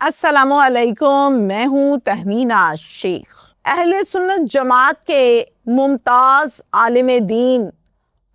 السلام علیکم، میں ہوں تہمینہ شیخ۔ اہل سنت جماعت کے ممتاز عالم دین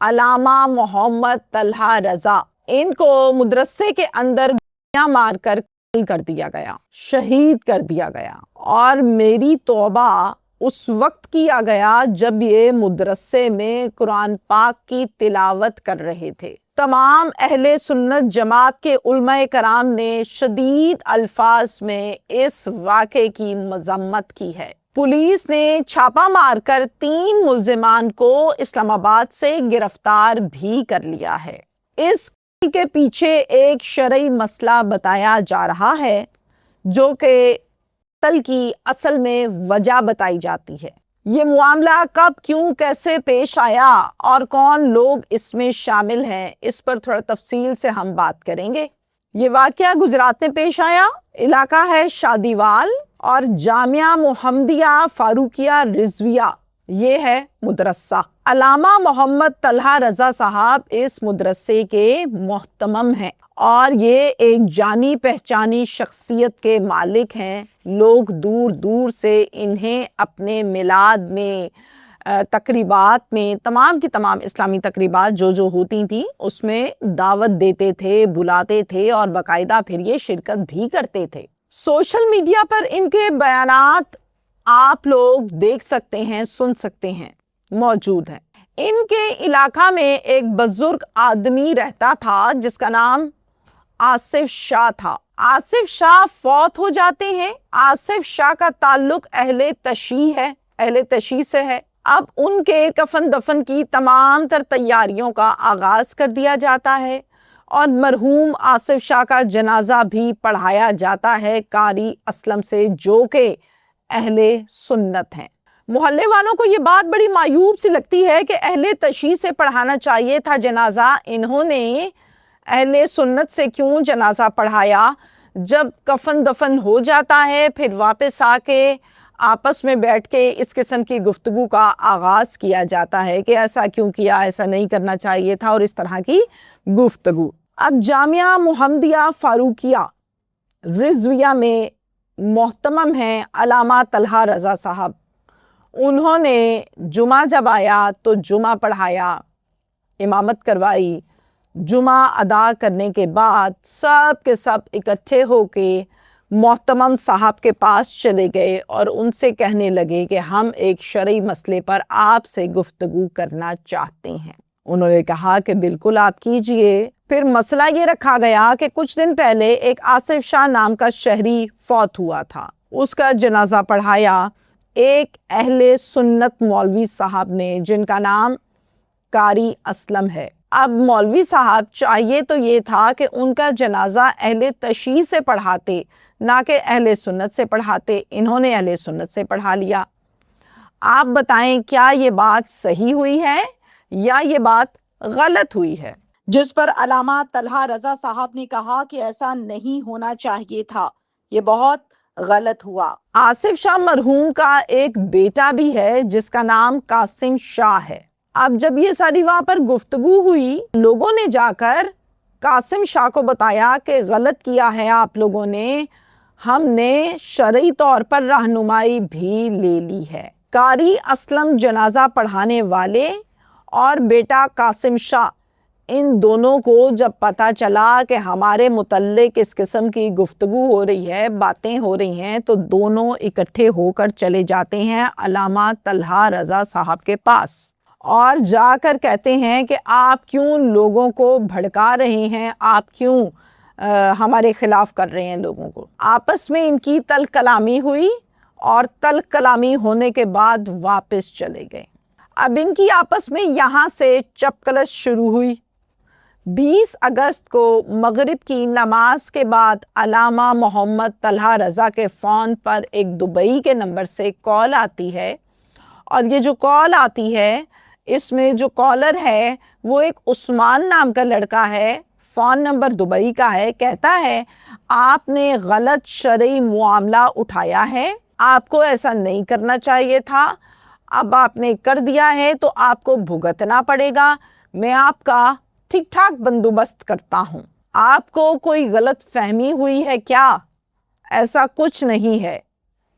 علامہ محمد طلحہ رضا، ان کو مدرسے کے اندر گولیاں مار کر قتل کر دیا گیا، شہید کر دیا گیا، اور میری توبہ اس وقت کیا گیا جب یہ مدرسے میں قرآن پاک کی تلاوت کر رہے تھے۔ تمام اہل سنت جماعت کے علماء کرام نے شدید الفاظ میں اس واقعے کی مذمت کی ہے۔ پولیس نے چھاپا مار کر 3 ملزمان کو اسلام آباد سے گرفتار بھی کر لیا ہے۔ اس کے پیچھے ایک شرعی مسئلہ بتایا جا رہا ہے جو کہ قتل کی اصل میں وجہ بتائی جاتی ہے۔ یہ معاملہ کب، کیوں، کیسے پیش آیا اور کون لوگ اس میں شامل ہیں، اس پر تھوڑا تفصیل سے ہم بات کریں گے۔ یہ واقعہ گجرات میں پیش آیا، علاقہ ہے شادیوال، اور جامعہ محمدیہ فاروقیہ رضویہ، یہ ہے مدرسہ۔ علامہ محمد طلحہ رضا صاحب اس مدرسے کے محتمم ہیں اور یہ ایک جانی پہچانی شخصیت کے مالک ہیں۔ لوگ دور دور سے انہیں اپنے میلاد میں، تقریبات میں، تمام کی تمام اسلامی تقریبات جو ہوتی تھیں اس میں دعوت دیتے تھے، بلاتے تھے اور باقاعدہ پھر یہ شرکت بھی کرتے تھے۔ سوشل میڈیا پر ان کے بیانات آپ لوگ دیکھ سکتے ہیں، سن سکتے ہیں، موجود ہیں۔ ان کے علاقہ میں ایک بزرگ آدمی رہتا تھا جس کا نام آصف شاہ تھا۔ آصف شاہ فوت ہو جاتے ہیں۔ آصف شاہ کا تعلق اہل تشیع ہے، اہل تشیع سے ہے۔ اب ان کے کفن دفن کی تمام تر تیاریوں کا آغاز کر دیا جاتا ہے اور مرحوم آصف شاہ کا جنازہ بھی پڑھایا جاتا ہے قاری اسلم سے، جو کہ اہل سنت ہیں۔ محلے والوں کو یہ بات بڑی معیوب سی لگتی ہے کہ اہل تشیع سے پڑھانا چاہیے تھا جنازہ، انہوں نے اہل سنت سے کیوں جنازہ پڑھایا؟ جب کفن دفن ہو جاتا ہے پھر واپس آ کے آپس میں بیٹھ کے اس قسم کی گفتگو کا آغاز کیا جاتا ہے کہ ایسا کیوں کیا، ایسا نہیں کرنا چاہیے تھا، اور اس طرح کی گفتگو۔ اب جامعہ محمدیہ فاروقیہ رضویہ میں محتمم ہیں علامہ طلحہ رضا صاحب۔ انہوں نے جمعہ جب آیا تو جمعہ پڑھایا، امامت کروائی۔ جمعہ ادا کرنے کے بعد سب کے سب اکٹھے ہو کے محتمم صاحب کے پاس چلے گئے اور ان سے کہنے لگے کہ ہم ایک شرعی مسئلے پر آپ سے گفتگو کرنا چاہتے ہیں۔ انہوں نے کہا کہ بالکل آپ کیجئے۔ پھر مسئلہ یہ رکھا گیا کہ کچھ دن پہلے ایک آصف شاہ نام کا شہری فوت ہوا تھا، اس کا جنازہ پڑھایا ایک اہل سنت مولوی صاحب نے جن کا نام قاری اسلم ہے۔ اب مولوی صاحب چاہیے تو یہ تھا کہ ان کا جنازہ اہل تشیع سے پڑھاتے، نہ کہ اہل سنت سے پڑھاتے۔ انہوں نے اہل سنت سے پڑھا لیا۔ آپ بتائیں کیا یہ بات صحیح ہوئی ہے یا یہ بات غلط ہوئی ہے؟ جس پر علامہ طلحہ رضا صاحب نے کہا کہ ایسا نہیں ہونا چاہیے تھا، یہ بہت غلط ہوا۔ آصف شاہ مرحوم کا ایک بیٹا بھی ہے جس کا نام قاسم شاہ ہے۔ اب جب یہ ساری وہاں پر گفتگو ہوئی، لوگوں نے جا کر قاسم شاہ کو بتایا کہ غلط کیا ہے آپ لوگوں نے، ہم نے شرعی طور پر رہنمائی بھی لے لی ہے۔ قاری اسلم جنازہ پڑھانے والے اور بیٹا قاسم شاہ، ان دونوں کو جب پتہ چلا کہ ہمارے متعلق اس قسم کی گفتگو ہو رہی ہے، باتیں ہو رہی ہیں، تو دونوں اکٹھے ہو کر چلے جاتے ہیں علامہ طلحہ رضا صاحب کے پاس اور جا کر کہتے ہیں کہ آپ کیوں لوگوں کو بھڑکا رہے ہیں، آپ کیوں ہمارے خلاف کر رہے ہیں لوگوں کو۔ آپس میں ان کی تلخ کلامی ہوئی اور تلخ کلامی ہونے کے بعد واپس چلے گئے۔ اب ان کی آپس میں یہاں سے چپکلش شروع ہوئی۔ 20 اگست کو مغرب کی نماز کے بعد علامہ محمد طلحہ رضا کے فون پر ایک دبئی کے نمبر سے کال آتی ہے، اور یہ جو کال آتی ہے اس میں جو کالر ہے وہ ایک عثمان نام کا لڑکا ہے، فون نمبر دبئی کا ہے۔ کہتا ہے آپ نے غلط شرعی معاملہ اٹھایا ہے، آپ کو ایسا نہیں کرنا چاہیے تھا، اب آپ نے کر دیا ہے تو آپ کو بھگتنا پڑے گا، میں آپ کا ٹھیک ٹھاک بندوبست کرتا ہوں۔ آپ کو کوئی غلط فہمی ہوئی ہے کیا؟ ایسا کچھ نہیں ہے،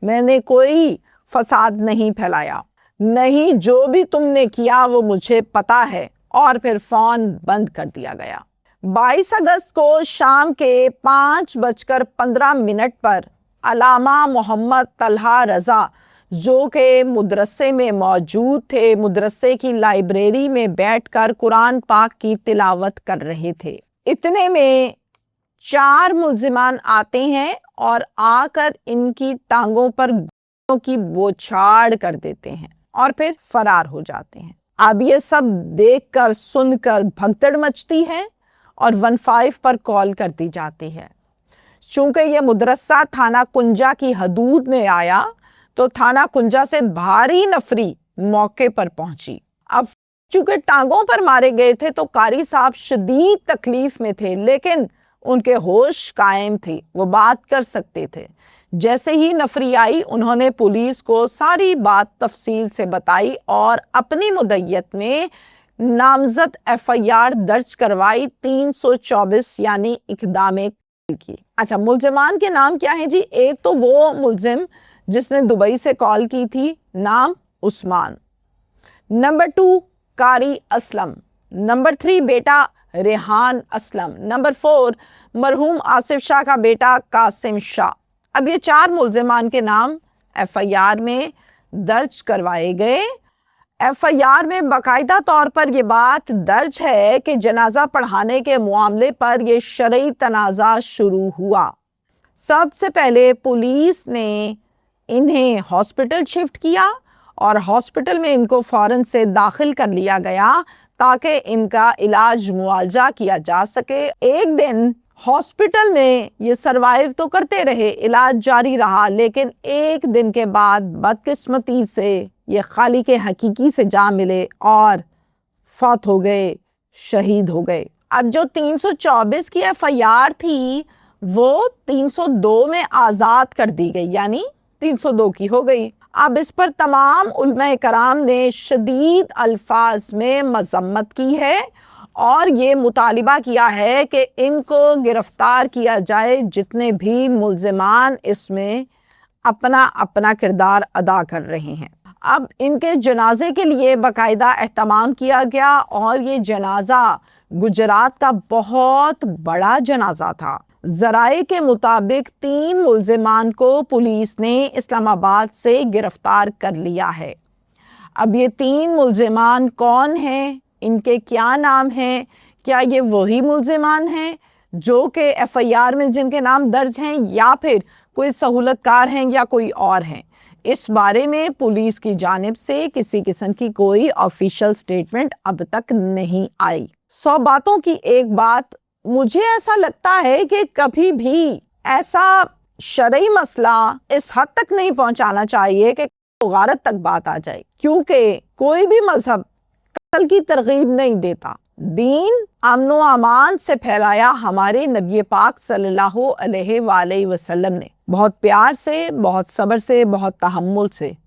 میں نے کوئی فساد نہیں پھیلایا، نہیں جو بھی تم نے کیا وہ مجھے پتا ہے، اور پھر فون بند کر دیا گیا۔ 22 اگست کو شام کے 5:15 پر علامہ محمد طلحہ رضا جو کہ مدرسے میں موجود تھے، مدرسے کی لائبریری میں بیٹھ کر قرآن پاک کی تلاوت کر رہے تھے۔ اتنے میں 4 ملزمان آتے ہیں اور آ کر ان کی ٹانگوں پر گولیوں کی بوچھاڑ کر دیتے ہیں اور پھر فرار ہو جاتے ہیں۔ اب یہ سب دیکھ کر سن کر بھگدڑ مچتی ہے اور 15 پر کال کر دی جاتی ہے۔ چونکہ یہ مدرسہ تھانہ کنجا کی حدود میں آیا تو تھانہ کنجا سے بھاری نفری موقع پر پہنچی۔ اب چونکہ ٹانگوں پر مارے گئے تھے تو قاری صاحب شدید تکلیف میں تھے، لیکن ان کے ہوش قائم تھے، وہ بات کر سکتے تھے۔ جیسے ہی نفری آئی انہوں نے پولیس کو ساری بات تفصیل سے بتائی اور اپنی مدعیت میں نامزد FIR درج کروائی 324 یعنی اقدام قتل کی۔ اچھا، ملزمان کے نام کیا ہیں جی؟ ایک تو وہ ملزم جس نے دبئی سے کال کی تھی، نام عثمان۔ نمبر 2 قاری اسلم۔ نمبر 3 بیٹا ریحان اسلم۔ نمبر 4 مرحوم آصف شاہ کا بیٹا قاسم شاہ۔ اب یہ 4 ملزمان کے نام FIR میں درج کروائے گئے۔ FIR میں باقاعدہ طور پر یہ بات درج ہے کہ جنازہ پڑھانے کے معاملے پر یہ شرعی تنازع شروع ہوا۔ سب سے پہلے پولیس نے انہیں ہاسپٹل شفٹ کیا اور ہاسپٹل میں ان کو فوراً سے داخل کر لیا گیا تاکہ ان کا علاج معالجہ کیا جا سکے۔ ایک دن ہاسپٹل میں یہ سروائیو تو کرتے رہے، علاج جاری رہا، لیکن ایک دن کے بعد بدقسمتی سے یہ خالق حقیقی سے جا ملے اور فوت ہو گئے، شہید ہو گئے۔ اب جو 324 کی FIR تھی وہ 302 میں آزاد کر دی گئی، یعنی 302 کی ہو گئی۔ اب اس پر تمام علماء کرام نے شدید الفاظ میں مذمت کی ہے اور یہ مطالبہ کیا ہے کہ ان کو گرفتار کیا جائے، جتنے بھی ملزمان اس میں اپنا اپنا کردار ادا کر رہے ہیں۔ اب ان کے جنازے کے لیے باقاعدہ اہتمام کیا گیا اور یہ جنازہ گجرات کا بہت بڑا جنازہ تھا۔ ذرائع کے مطابق 3 ملزمان کو پولیس نے اسلام آباد سے گرفتار کر لیا ہے۔ اب یہ 3 ملزمان کون ہیں؟ ان کے کیا نام ہیں؟ کیا یہ وہی ملزمان ہیں جو کہ FIR میں جن کے نام درج ہیں، یا پھر کوئی سہولت کار ہیں یا کوئی اور ہیں؟ اس بارے میں پولیس کی جانب سے کسی قسم کی کوئی آفیشل سٹیٹمنٹ اب تک نہیں آئی۔ 100 باتوں کی ایک بات، مجھے ایسا لگتا ہے کہ کبھی بھی ایسا شرعی مسئلہ اس حد تک نہیں پہنچانا چاہیے کہ غارت تک بات آ جائے، کیونکہ کوئی بھی مذہب قتل کی ترغیب نہیں دیتا۔ دین امن و امان سے پھیلایا ہمارے نبی پاک صلی اللہ علیہ وآلہ وسلم نے، بہت پیار سے، بہت صبر سے، بہت تحمل سے۔